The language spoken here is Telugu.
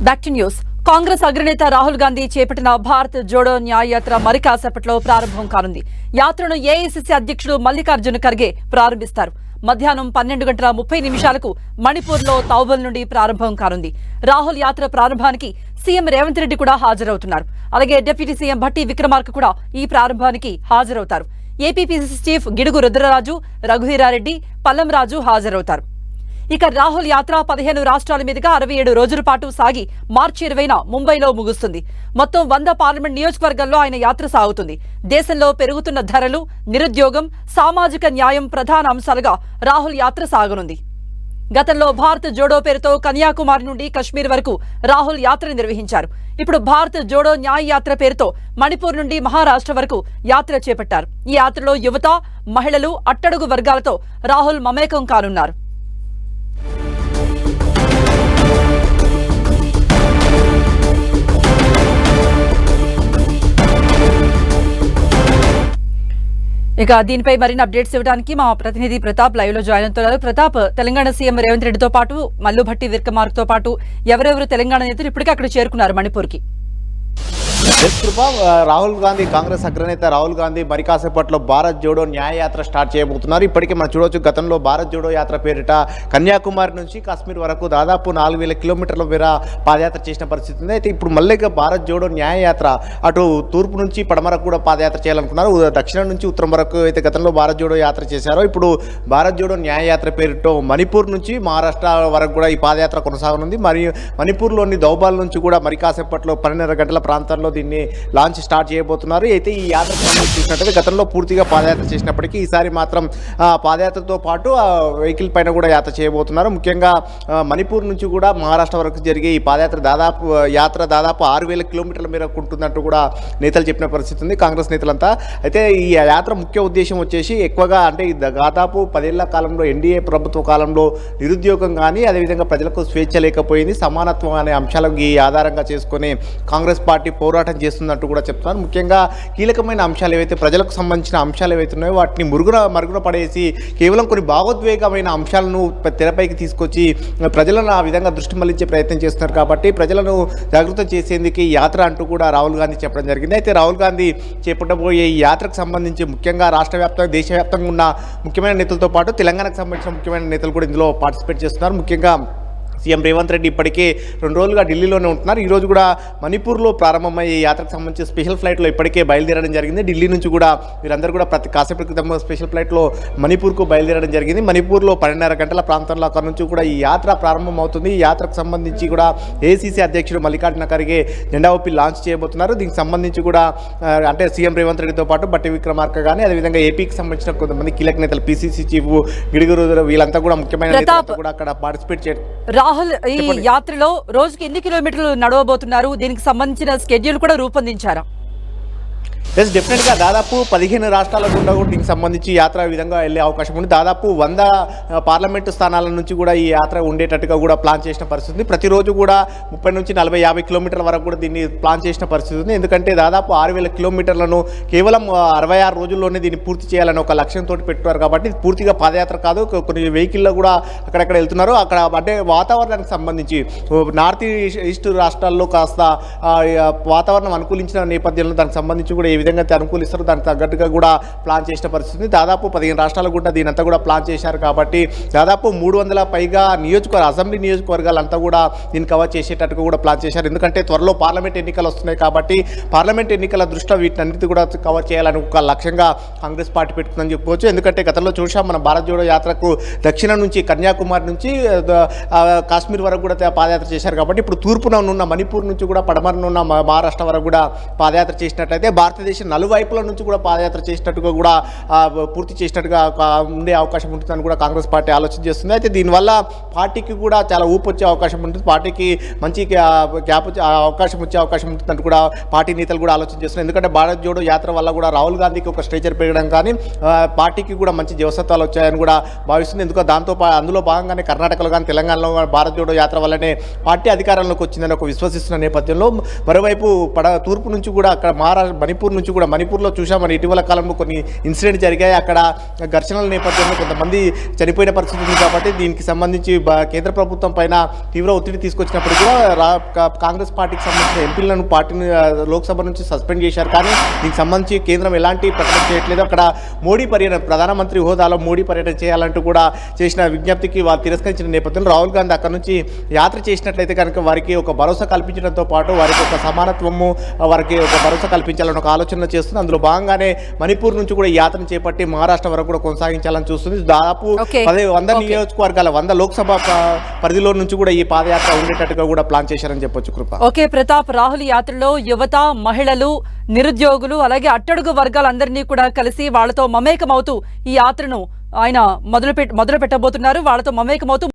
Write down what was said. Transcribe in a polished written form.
Back to news. కాంగ్రెస్ అగ్రనేత రాహుల్ గాంధీ చేపట్టిన భారత్ జోడో న్యాయ యాత్ర మరి కాసేపట్లో ప్రారంభం కానుంది. యాత్రను ఏఐసీసీ అధ్యక్షుడు మల్లికార్జున ఖర్గే ప్రారంభిస్తారు. మధ్యాహ్నం 12:30 మణిపూర్లో తౌబల్ నుండి ప్రారంభం కానుంది. రాహుల్ యాత్ర ప్రారంభానికి సీఎం రేవంత్ రెడ్డి కూడా హాజరవుతున్నారు. అలాగే డిప్యూటీ సీఎం భట్టి విక్రమార్క కూడా ఈ ప్రారంభానికి హాజరవుతారు. ఏపీపీసీసీ చీఫ్ గిడుగు రుద్రరాజు, రఘువీరారెడ్డి, పల్లంరాజు హాజరవుతారు. ఇక రాహుల్ యాత్ర 15 రాష్ట్రాల మీదుగా 67 రోజుల పాటు సాగి మార్చి 20న ముంబైలో ముగుస్తుంది. మొత్తం 100 పార్లమెంట్ నియోజకవర్గాల్లో ఆయన యాత్ర సాగుతుంది. దేశంలో పెరుగుతున్న ధరలు, నిరుద్యోగం, సామాజిక న్యాయం ప్రధాన అంశాలుగా రాహుల్ యాత్ర సాగనుంది. గతంలో భారత్ జోడో పేరుతో కన్యాకుమారి నుండి కశ్మీర్ వరకు రాహుల్ యాత్ర నిర్వహించారు. ఇప్పుడు భారత్ జోడో న్యాయ యాత్ర పేరుతో మణిపూర్ నుండి మహారాష్ట్ర వరకు యాత్ర చేపట్టారు. ఈ యాత్రలో యువత, మహిళలు, అట్టడుగు వర్గాలతో రాహుల్ మమేకం కానున్నారు. ఇక దీనిపై మరిన్ని అప్డేట్స్ ఇవ్వడానికి మా ప్రతినిధి ప్రతాప్ లైవ్ లో జాయిన్ అవుతున్నారు. ప్రతాప్, తెలంగాణ సీఎం రేవంత్ రెడ్డితో పాటు మల్లు భట్టి విక్రమార్క తో పాటు ఎవరెవరు తెలంగాణ నేతలు ఇప్పటికే అక్కడ చేరుకున్నారు మణిపూర్కి? రాహుల్ గాంధీ, కాంగ్రెస్ అగ్రనేత రాహుల్ గాంధీ మరి కాసేపట్లో భారత్ జోడో న్యాయ యాత్ర స్టార్ట్ చేయబోతున్నారు. ఇప్పటికే మనం చూడవచ్చు, గతంలో భారత్ జోడో యాత్ర పేరిట కన్యాకుమారి నుంచి కాశ్మీర్ వరకు దాదాపు 4000 కిలోమీటర్ల మేర పాదయాత్ర చేసిన పరిస్థితి ఉంది. అయితే ఇప్పుడు మళ్ళీ భారత్ జోడో న్యాయ యాత్ర అటు తూర్పు నుంచి పడమరకు కూడా పాదయాత్ర చేయాలనుకున్నారు. దక్షిణం నుంచి ఉత్తరం వరకు అయితే గతంలో భారత్ జోడో యాత్ర చేశారో, ఇప్పుడు భారత్ జోడో న్యాయ యాత్ర పేరుతో మణిపూర్ నుంచి మహారాష్ట్ర వరకు కూడా ఈ పాదయాత్ర కొనసాగనుంది. మరియు మణిపూర్లోని దౌబాల్ నుంచి కూడా మరి కాసేపట్లో 12:30 గంటల ప్రాంతాల్లో దీన్ని లాంచ్ స్టార్ట్ చేయబోతున్నారు. అయితే ఈ యాత్ర చూసినట్టయితే గతంలో పూర్తిగా పాదయాత్ర చేసినప్పటికీ ఈసారి మాత్రం పాదయాత్రతో పాటు వెహికల్ పైన కూడా యాత్ర చేయబోతున్నారు. ముఖ్యంగా మణిపూర్ నుంచి కూడా మహారాష్ట్ర వరకు జరిగే ఈ పాదయాత్ర దాదాపు 6000 కిలోమీటర్ల మేరకు ఉంటుందంటూ కూడా నేతలు చెప్పిన పరిస్థితి ఉంది, కాంగ్రెస్ నేతలంతా. అయితే ఈ యాత్ర ముఖ్య ఉద్దేశం వచ్చేసి ఎక్కువగా అంటే దాదాపు 10 ఏళ్ల కాలంలో ఎన్డీఏ ప్రభుత్వ కాలంలో నిరుద్యోగం కానీ, అదేవిధంగా ప్రజలకు స్వేచ్ఛ లేకపోయింది, సమానత్వం అనే అంశాలకు ఈ ఆధారంగా చేసుకుని కాంగ్రెస్ పార్టీ పోరాటం చేస్తుందంటూ కూడా చెప్తున్నారు. ముఖ్యంగా కీలకమైన అంశాలు ఏవైతే ప్రజలకు సంబంధించిన అంశాలు ఏవైతే ఉన్నాయో వాటిని మరుగున పడేసి కేవలం కొన్ని భావోద్వేగమైన అంశాలను తెరపైకి తీసుకొచ్చి ప్రజలను ఆ విధంగా దృష్టి మళ్లించే ప్రయత్నం చేస్తున్నారు. కాబట్టి ప్రజలను జాగృతం చేసేందుకు ఈ యాత్ర అంటూ కూడా రాహుల్ గాంధీ చెప్పడం జరిగింది. అయితే రాహుల్ గాంధీ చేపట్టబోయే ఈ యాత్రకు సంబంధించి ముఖ్యంగా రాష్ట్ర వ్యాప్తంగా, దేశవ్యాప్తంగా ఉన్న ముఖ్యమైన నేతలతో పాటు తెలంగాణకు సంబంధించిన ముఖ్యమైన నేతలు కూడా ఇందులో పార్టిసిపేట్ చేస్తున్నారు. ముఖ్యంగా సీఎం రేవంత్ రెడ్డి ఇప్పటికే 2 రోజులుగా ఢిల్లీలోనే ఉంటున్నారు. ఈరోజు కూడా మణిపూర్లో ప్రారంభమయ్యే యాత్రకు సంబంధించి స్పెషల్ ఫ్లైట్లో ఇప్పటికే బయలుదేరడం జరిగింది. ఢిల్లీ నుంచి కూడా వీరందరూ కూడా ప్రతి కాసేపటి క్రితం స్పెషల్ ఫ్లైట్లో మణిపూర్కు బయలుదేరడం జరిగింది. మణిపూర్లో 12:30 గంటల ప్రాంతంలో అక్కడ నుంచి కూడా ఈ యాత్ర ప్రారంభం అవుతుంది. ఈ యాత్రకు సంబంధించి కూడా ఏఐసీసీ అధ్యక్షుడు మల్లికార్జున ఖర్గే జెండా ఊపి లాంచ్ చేయబోతున్నారు. దీనికి సంబంధించి కూడా అంటే సీఎం రేవంత్ రెడ్డితో పాటు భట్టి విక్రమార్క కానీ, అదేవిధంగా ఏపీకి సంబంధించిన కొంతమంది కీలక నేతలు, పీసీసీ చీఫ్ గిడుగు రుద్రరాజు, వీళ్ళంతా కూడా ముఖ్యమైన నేతలు కూడా అక్కడ పార్టిసిపేట్ చేయడం. రాహుల్ ఈ యాత్రలో రోజుకి ఎన్ని కిలోమీటర్లు నడవబోతున్నారు? దీనికి సంబంధించిన స్కెడ్యూల్ కూడా రూపొందించారా? డెఫినెట్గా దాదాపు 15 రాష్ట్రాల గుండా కూడా దీనికి సంబంధించి యాత్ర విధంగా వెళ్ళే అవకాశం ఉంది. దాదాపు 100 పార్లమెంటు స్థానాల నుంచి కూడా ఈ యాత్ర ఉండేటట్టుగా కూడా ప్లాన్ చేసిన పరిస్థితి ఉంది. ప్రతిరోజు కూడా 30 నుంచి 40-50 కిలోమీటర్ల వరకు కూడా దీన్ని ప్లాన్ చేసిన పరిస్థితి ఉంది. ఎందుకంటే దాదాపు 6000 కిలోమీటర్లను కేవలం 66 రోజుల్లోనే దీన్ని పూర్తి చేయాలని ఒక లక్ష్యంతో పెట్టున్నారు. కాబట్టి ఇది పూర్తిగా పాదయాత్ర కాదు, కొన్ని వెహికల్లో కూడా అక్కడక్కడ వెళ్తున్నారు. అక్కడ అంటే వాతావరణానికి సంబంధించి నార్త్ ఈస్ట్ రాష్ట్రాల్లో కాస్త వాతావరణం అనుకూలించిన నేపథ్యంలో దానికి సంబంధించి కూడా ఏ విధంగా అనుకూలిస్తారు దానికి తగ్గట్టుగా కూడా ప్లాన్ చేసిన పరిస్థితి. దాదాపు 15 రాష్ట్రాలు కూడా దీనంతా కూడా ప్లాన్ చేశారు. కాబట్టి దాదాపు 300 పైగా అసెంబ్లీ నియోజకవర్గాలంతా కూడా దీన్ని కవర్ చేసేటట్టుగా కూడా ప్లాన్ చేశారు. ఎందుకంటే త్వరలో పార్లమెంట్ ఎన్నికలు వస్తున్నాయి. కాబట్టి పార్లమెంట్ ఎన్నికల దృష్ట్యా వీటన్నిటి కూడా కవర్ చేయాలని ఒక లక్ష్యంగా కాంగ్రెస్ పార్టీ పెట్టుకుందని చెప్పుకోవచ్చు. ఎందుకంటే గతంలో చూసాం మన భారత్ జోడో యాత్రకు దక్షిణం నుంచి కన్యాకుమారి నుంచి కాశ్మీర్ వరకు కూడా పాదయాత్ర చేశారు. కాబట్టి ఇప్పుడు తూర్పున ఉన్న మణిపూర్ నుంచి కూడా పడమరన ఉన్న మహారాష్ట్ర వరకు కూడా పాదయాత్ర చేసినట్లయితే భారతదేశం నలువైపుల నుంచి కూడా పాదయాత్ర చేసినట్టుగా కూడా పూర్తి చేసినట్టుగా ఉండే అవకాశం ఉంటుందని కూడా కాంగ్రెస్ పార్టీ ఆలోచన చేస్తుంది. అయితే దీనివల్ల పార్టీకి కూడా చాలా ఊపు వచ్చే అవకాశం ఉంటుంది, పార్టీకి మంచి అవకాశం వచ్చే అవకాశం ఉంటుందని కూడా పార్టీ నేతలు కూడా ఆలోచన చేస్తున్నారు. ఎందుకంటే భారత్ జోడో యాత్ర వల్ల కూడా రాహుల్ గాంధీకి ఒక స్ట్రేచర్ పెరగడం కానీ పార్టీకి కూడా మంచి జవసత్వాలు వచ్చాయని కూడా భావిస్తుంది. ఎందుకంటే అందులో భాగంగానే కర్ణాటకలో కానీ తెలంగాణలో భారత్ జోడో యాత్ర వల్లనే పార్టీ అధికారంలోకి వచ్చిందని ఒక విశ్వసిస్తున్న నేపథ్యంలో మరోవైపు తూర్పు నుంచి కూడా అక్కడ మణిపూర్ నుంచి కూడా మణిపూర్లో చూసాం మన ఇటీవల కాలంలో కొన్ని ఇన్సిడెంట్ జరిగాయి. అక్కడ ఘర్షణల నేపథ్యంలో కొంతమంది చనిపోయిన పరిస్థితి ఉంది. కాబట్టి దీనికి సంబంధించి కేంద్ర ప్రభుత్వం పైన తీవ్ర ఒత్తిడి తీసుకొచ్చినప్పుడు కూడా కాంగ్రెస్ పార్టీకి సంబంధించిన ఎంపీలను పార్టీని లోక్సభ నుంచి సస్పెండ్ చేశారు. కానీ దీనికి సంబంధించి కేంద్రం ఎలాంటి ప్రకటన చేయట్లేదు. అక్కడ మోడీ పర్యటన ప్రధానమంత్రి హోదాలో మోడీ పర్యటన చేయాలంటూ కూడా చేసిన విజ్ఞప్తికి వారు తిరస్కరించిన నేపథ్యంలో రాహుల్ గాంధీ అక్కడ నుంచి యాత్ర చేసినట్లయితే కనుక వారికి ఒక భరోసా కల్పించడంతో పాటు వారికి ఒక సమానత్వము, వారికి ఒక భరోసా కల్పించాలని ఒక ఆలోచన చేస్తుంది. అందులో భాగంగానే మణిపూర్ నుంచి కూడా ఈ యాత్రను చేపట్టి మహారాష్ట్ర వరకు కూడా కొనసాగించాలని చూస్తుంది. దాదాపు 100 నియోజకవర్గాల 100 లోక్సభ పరిధిలో నుంచి కూడా ఈ పాదయాత్ర ఉండేటట్టుగా కూడా ప్లాన్ చేశారని చెప్పొచ్చు. కృప. ఓకే ప్రతాప్, రాహుల్ యాత్రలో యువత, మహిళలు, నిరుద్యోగులు అలాగే అట్టడుగు వర్గాలందరినీ కూడా కలిసి వాళ్లతో మమేకమవుతూ ఈ యాత్రను ఆయన మొదలు పెట్టబోతున్నారు. వాళ్లతో మమేకమవుతూ